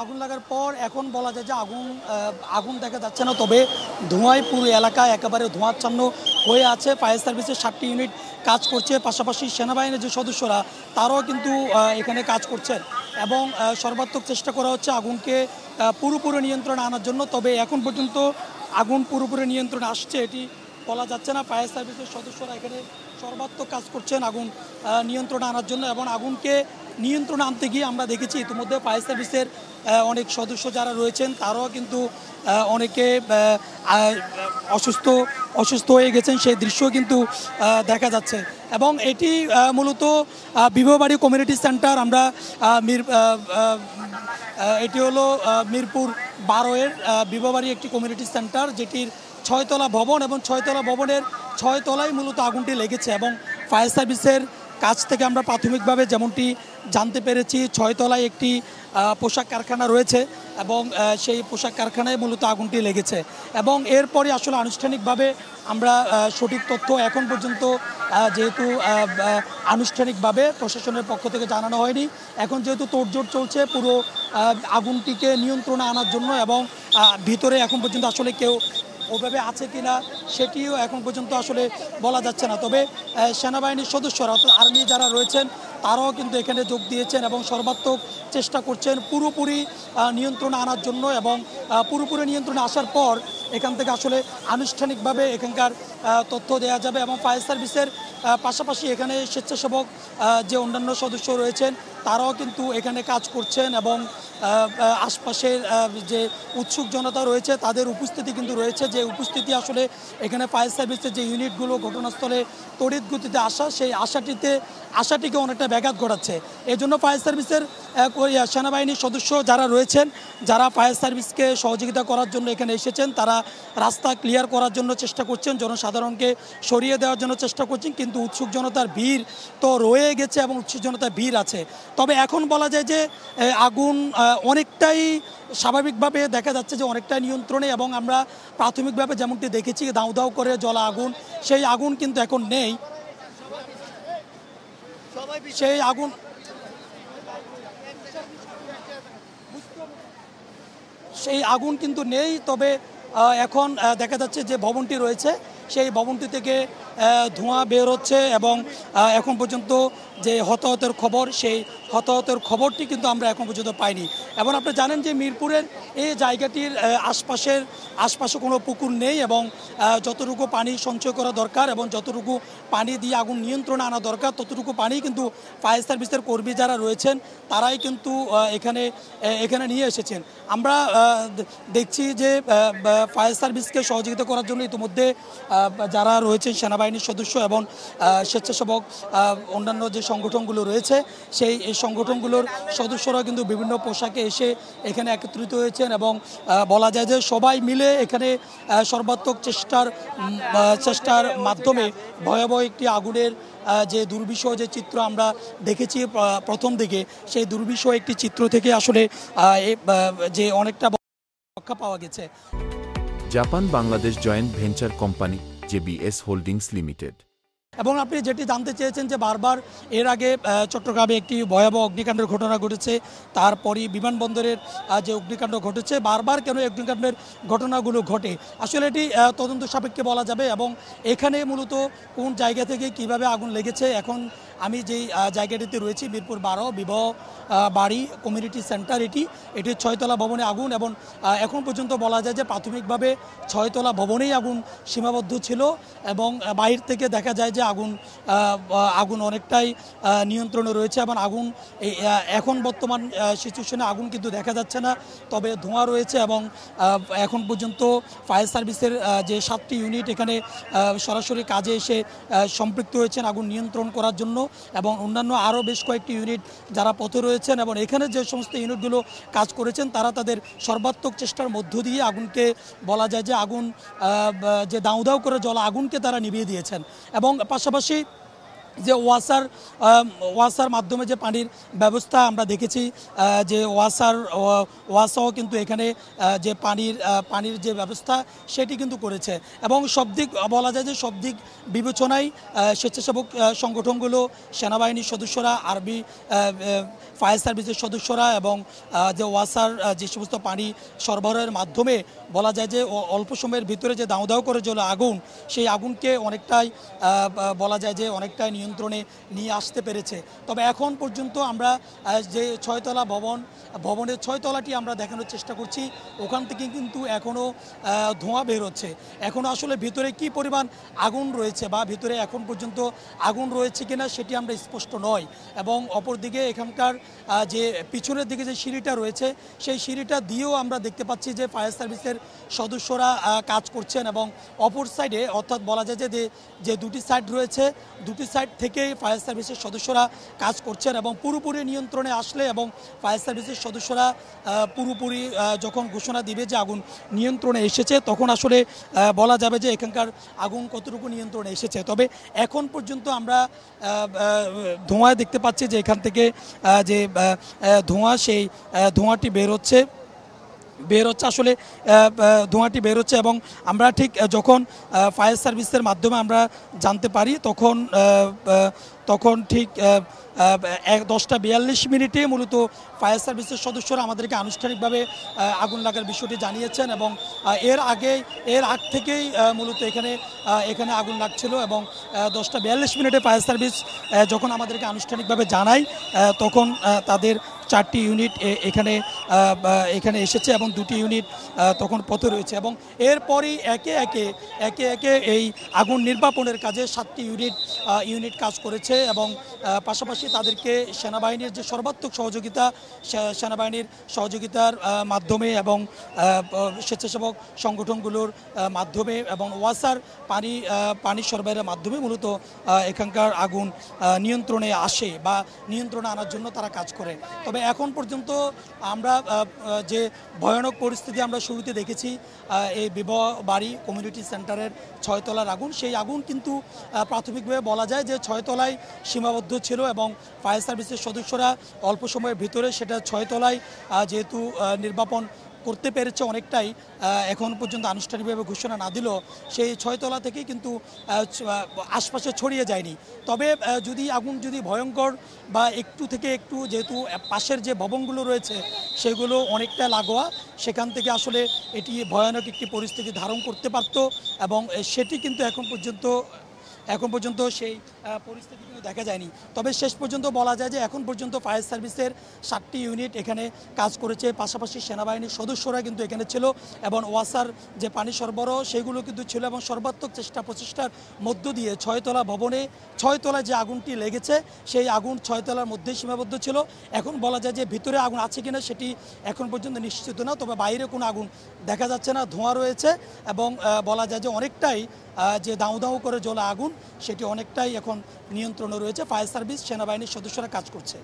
আগুন লাগার পর এখন বলা যায় যে আগুন দেখা যাচ্ছে না, তবে ধোঁয়ায় পুরো এলাকা একেবারে ধোঁয়াচ্ছন্ন হয়ে আছে। ফায়ার সার্ভিসের 7টি ইউনিট কাজ করছে, পাশাপাশি সেনাবাহিনীর যে সদস্যরা তারাও কিন্তু এখানে কাজ করছেন এবং সর্বাত্মক চেষ্টা করা হচ্ছে আগুনকে পুরোপুরি নিয়ন্ত্রণে আনার জন্য। তবে এখন পর্যন্ত আগুন পুরোপুরি নিয়ন্ত্রণে আসছে এটি বলা যাচ্ছে না। ফায়ার সার্ভিসের সদস্যরা এখানে সর্বাত্মক কাজ করছেন আগুন নিয়ন্ত্রণে আনার জন্য এবং আগুনকে নিয়ন্ত্রণে আনতে গিয়ে আমরা দেখেছি ইতিমধ্যে ফায়ার সার্ভিসের অনেক সদস্য যারা রয়েছেন তারাও কিন্তু অনেকে অসুস্থ হয়ে গেছেন, সেই দৃশ্য কিন্তু দেখা যাচ্ছে। এবং এটি মূলত বিবাহবাড়ি কমিউনিটি সেন্টার। আমরা এটি হলো মিরপুর 12-এর বিবাহবাড়ি একটি কমিউনিটি সেন্টার, যেটির 6তলা ভবন এবং 6তলা ভবনের 6 তলায় মূলত আগুনটি লেগেছে। এবং ফায়ার সার্ভিসের কাছ থেকে আমরা প্রাথমিকভাবে যেমনটি জানতে পেরেছি 6 তলায় একটি পোশাক কারখানা রয়েছে এবং সেই পোশাক কারখানায় মূলত আগুনটি লেগেছে। এবং এরপরে আসলে আনুষ্ঠানিকভাবে আমরা সঠিক তথ্য এখন পর্যন্ত যেহেতু আনুষ্ঠানিকভাবে প্রশাসনের পক্ষ থেকে জানানো হয়নি, এখন যেহেতু তোড়জোড় চলছে পুরো আগুনটিকে নিয়ন্ত্রণে আনার জন্য এবং ভিতরে এখন পর্যন্ত আসলে কেউ ওভাবে আছে কিনা সেটিও এখন পর্যন্ত আসলে বলা যাচ্ছে না। তবে সেনাবাহিনীর সদস্যরা অর্থাৎ আর্মি যারা রয়েছেন তারাও কিন্তু এখানে যোগ দিয়েছেন এবং সর্বাত্মক চেষ্টা করছেন পুরোপুরি নিয়ন্ত্রণে আনার জন্য। এবং পুরোপুরি নিয়ন্ত্রণে আসার পর এখান থেকে আসলে আনুষ্ঠানিকভাবে এখানকার তথ্য দেওয়া যাবে। এবং ফায়ার সার্ভিসের পাশাপাশি এখানে স্বেচ্ছাসেবক যে অন্যান্য সদস্য রয়েছেন তারাও কিন্তু এখানে কাজ করছেন এবং আশপাশের যে উৎসুক জনতা রয়েছে তাদের উপস্থিতি কিন্তু রয়েছে, যে উপস্থিতি আসলে এখানে ফায়ার সার্ভিসের যে ইউনিটগুলো ঘটনাস্থলে তড়িৎ গতিতে আসা, সেই আশাটিকে অনেকটা ব্যাঘাত ঘটাচ্ছে। এই জন্য ফায়ার সার্ভিসের সেনাবাহিনীর সদস্য যারা রয়েছেন, যারা ফায়ার সার্ভিসকে সহযোগিতা করার জন্য এখানে এসেছেন, তারা রাস্তা ক্লিয়ার করার জন্য চেষ্টা করছেন, জনসাধারণকে সরিয়ে দেওয়ার জন্য চেষ্টা করছেন। কিন্তু উৎসুক জনতার ভিড় তো রয়ে গেছে এবং উৎসুক জনতার ভিড় আছে। তবে এখন বলা যায় যে আগুন অনেকটাই স্বাভাবিকভাবে দেখা যাচ্ছে যে অনেকটাই নিয়ন্ত্রণে। এবং আমরা প্রাথমিকভাবে যেমনটি দেখেছি দাউ দাউ করে জ্বলা আগুন, সেই আগুন কিন্তু এখন নেই। সেই আগুন কিন্তু নেই। তবে এখন দেখা যাচ্ছে যে ভবনটি রয়েছে সেই ভবনটি থেকে ধোঁয়া বের হচ্ছে এবং এখন পর্যন্ত যে হতাহতের খবর, সেই হতাহতের খবরটি কিন্তু আমরা এখন পর্যন্ত পাইনি। এবং আপনি জানেন যে মিরপুরের এই জায়গাটির আশপাশে কোনো পুকুর নেই এবং যতটুকু পানি সঞ্চয় করা দরকার এবং যতটুকু পানি দিয়ে আগুন নিয়ন্ত্রণে আনা দরকার ততটুকু পানি কিন্তু ফায়ার সার্ভিসের কর্মী যারা রয়েছেন তারাই কিন্তু এখানে নিয়ে এসেছেন। আমরা দেখছি যে ফায়ার সার্ভিসকে সহযোগিতা করার জন্য ইতিমধ্যে যারা রয়েছেন সেনাবাহিনীর সদস্য এবং স্বেচ্ছাসেবক অন্যান্য যে সংগঠনগুলো রয়েছে সেই সংগঠনগুলোর সদস্যরা কিন্তু বিভিন্ন পোশাকে এসে এখানে একত্রিত হয়েছেন এবং বলা যায় যে সবাই মিলে এখানে সর্বাত্মক চেষ্টার মাধ্যমে ভয়াবহ একটি আগুনের যে দুর্বিষহ যে চিত্র আমরা দেখেছি প্রথম দিকে, সেই দুর্বিষহ একটি চিত্র থেকে আসলে যে অনেকটা রক্ষা পাওয়া গেছে। Japan Bangladesh joint venture company JBS holdings limited. এবং আপনি যেটি জানতে চেয়েছেন যে বারবার এর আগে চট্টগ্রামে একটি ভয়াবহ অগ্নিকাণ্ডের ঘটনা ঘটেছে, তারপরই বিমানবন্দরের যে অগ্নিকাণ্ড ঘটেছে, বারবার কেন অগ্নিকাণ্ডের ঘটনাগুলো ঘটে আসলে এটি তদন্ত সাপেক্ষে বলা যাবে। এবং এখানে মূলত কোন জায়গা থেকে কিভাবে আগুন লেগেছে, এখন আমি যেই জায়গাটিতে রয়েছি মিরপুর 12 বিবাহ বাড়ি কমিউনিটি সেন্টার, এটি 6তলা ভবনে আগুন। এবং এখন পর্যন্ত বলা যায় যে প্রাথমিকভাবে 6তলা ভবনেই আগুন সীমাবদ্ধ ছিল এবং বাহির থেকে দেখা যায় যে আগুন অনেকটাই নিয়ন্ত্রণে রয়েছে এবং আগুন এখন বর্তমান সিচুয়েশনে আগুন কিন্তু দেখা যাচ্ছে না, তবে ধোঁয়া রয়েছে। এবং এখন পর্যন্ত ফায়ার সার্ভিসের যে 7টি ইউনিট এখানে সরাসরি কাজে এসে সম্পৃক্ত হয়েছেন আগুন নিয়ন্ত্রণ করার জন্য এবং অন্যান্য আরও বেশ কয়েকটি ইউনিট যারা পথে রয়েছেন এবং এখানে যে সমস্ত ইউনিটগুলো কাজ করেছেন তারা তাদের সর্বাত্মক চেষ্টার মধ্য দিয়ে আগুনকে বলা যায় যে যে দাউ দাউ করে জ্বলা আগুনকে তারা নিভিয়ে দিয়েছেন। এবং পাশাপাশি যে ওয়াসার মাধ্যমে যে পানির ব্যবস্থা আমরা দেখেছি, যে ওয়াসাও কিন্তু এখানে যে পানির যে ব্যবস্থা সেটি কিন্তু করেছে এবং সব দিক বলা যায় যে সব দিক বিবেচনায় স্বেচ্ছাসেবক সংগঠনগুলো, সেনাবাহিনীর সদস্যরা, আর্মি ফায়ার সার্ভিসের সদস্যরা এবং যে ওয়াসার যে সমস্ত পানি সরবরাহের মাধ্যমে বলা যায় যে অল্প সময়ের ভিতরে যে দাউ দাউ করে জ্বলে আগুন, সেই আগুনকে অনেকটাই বলা যায় যে অনেকটাই নিয়ন্ত্রণে নিয়ে আসতে পেরেছে। তবে এখন পর্যন্ত আমরা যে ছয়তলা ভবনের ছয়তলাটি আমরা দেখানোর চেষ্টা করছি, ওখান থেকে কিন্তু এখনও ধোঁয়া বের হচ্ছে। এখনও আসলে ভিতরে কি পরিমাণ আগুন রয়েছে বা ভিতরে এখন পর্যন্ত আগুন রয়েছে কিনা সেটি আমরা স্পষ্ট নয়। এবং অপরদিকে এখানকার যে পিছনের দিকে যে সিঁড়িটা রয়েছে, সেই সিঁড়িটা দিয়েও আমরা দেখতে পাচ্ছি যে ফায়ার সার্ভিসের সদস্যরা কাজ করছেন এবং অপর সাইডে অর্থাৎ বলা যায় যে দুটি সাইড রয়েছে, দুটি সাইড থেকেই ফায়ার সার্ভিসের সদস্যরা কাজ করছেন এবং পুরোপুরি নিয়ন্ত্রণে আসলে এবং ফায়ার সার্ভিসের সদস্যরা পুরোপুরি যখন ঘোষণা দিবে যে আগুন নিয়ন্ত্রণে এসেছে, তখন আসলে বলা যাবে যে এখানকার আগুন কতটুকু নিয়ন্ত্রণে এসেছে। তবে এখন পর্যন্ত আমরা ধোঁয়া দেখতে পাচ্ছি যে এখান থেকে যে ধোঁয়া, সেই ধোঁয়াটি বের হচ্ছে আসলে ধোঁয়াটি বের হচ্ছে এবং আমরা ঠিক যখন ফায়ার সার্ভিসের মাধ্যমে আমরা জানতে পারি তখন ঠিক 10:42 মূলত ফায়ার সার্ভিসের সদস্যরা আমাদেরকে আনুষ্ঠানিকভাবে আগুন লাগার বিষয়টি জানিয়েছেন এবং এর আগ থেকেই মূলত এখানে আগুন লাগছিল এবং 10:42 ফায়ার সার্ভিস যখন আমাদেরকে আনুষ্ঠানিকভাবে জানায়, তখন তাদের 4টি ইউনিট এখানে এসেছে এবং 2টি ইউনিট তখন পথে রয়েছে এবং এরপরই একে একে এই আগুন নির্বাপনের কাজে 7টি ইউনিট কাজ করেছে এবং পাশাপাশি তাদেরকে সেনাবাহিনীর যে সর্বাত্মক সহযোগিতা, সেনাবাহিনীর সহযোগিতার মাধ্যমে এবং স্বেচ্ছাসেবক সংগঠনগুলোর মাধ্যমে এবং ওয়াসার পানি সরবরাহের মাধ্যমে মূলত এখানকার আগুন নিয়ন্ত্রণে আসে বা নিয়ন্ত্রণে আনার জন্য তারা কাজ করে। তবে এখন পর্যন্ত আমরা যে ভয়ানক পরিস্থিতি আমরা শুরুতে দেখেছি, এই বিবাহ বাড়ি কমিউনিটি সেন্টারের 6 তলার আগুন, সেই আগুন কিন্তু প্রাথমিকভাবে বলা যায় যে 6 তলায় সীমাবদ্ধ ছিল এবং ফায়ার সার্ভিসের সদস্যরা অল্প সময়ের ভিতরে সেটা 6 তলায় যেহেতু নির্বাপন করতে পেরেছে অনেকটাই, এখন পর্যন্ত আনুষ্ঠানিকভাবে ঘোষণা না দিলেও সেই 6 তলা থেকেই কিন্তু আশপাশে ছড়িয়ে যায়নি। তবে আগুন যদি ভয়ঙ্কর বা একটু থেকে একটু, যেহেতু পাশের যে ভবনগুলো রয়েছে সেগুলো অনেকটা লাগোয়া, সেখান থেকে আসলে এটি ভয়ানক একটি পরিস্থিতি ধারণ করতে পারত এবং সেটি কিন্তু এখন পর্যন্ত সেই পরিস্থিতি কিন্তু দেখা যায়নি। তবে শেষ পর্যন্ত বলা যায় যে এখন পর্যন্ত ফায়ার সার্ভিসের 7টি ইউনিট এখানে কাজ করেছে, পাশাপাশি সেনাবাহিনীর সদস্যরা কিন্তু এখানে ছিল এবং ওয়াসার যে পানি সরবরাহ সেগুলো কিন্তু ছিল এবং সর্বাত্মক প্রচেষ্টার মধ্য দিয়ে 6 তলায় যে আগুনটি লেগেছে সেই আগুন 6 তলার মধ্যেই সীমাবদ্ধ ছিল। এখন বলা যায় যে ভিতরে আগুন আছে কিনা সেটি এখন পর্যন্ত নিশ্চিত না, তবে বাইরে কোনো আগুন দেখা যাচ্ছে না, ধোঁয়া রয়েছে এবং বলা যায় যে অনেকটাই যে দাউ দাউ করে জ্বলা আগুন সেটি অনেকটাই এখন নিয়ন্ত্রণে রয়েছে। ফায়ার সার্ভিস, সেনাবাহিনীর সদস্যরা কাজ করছে।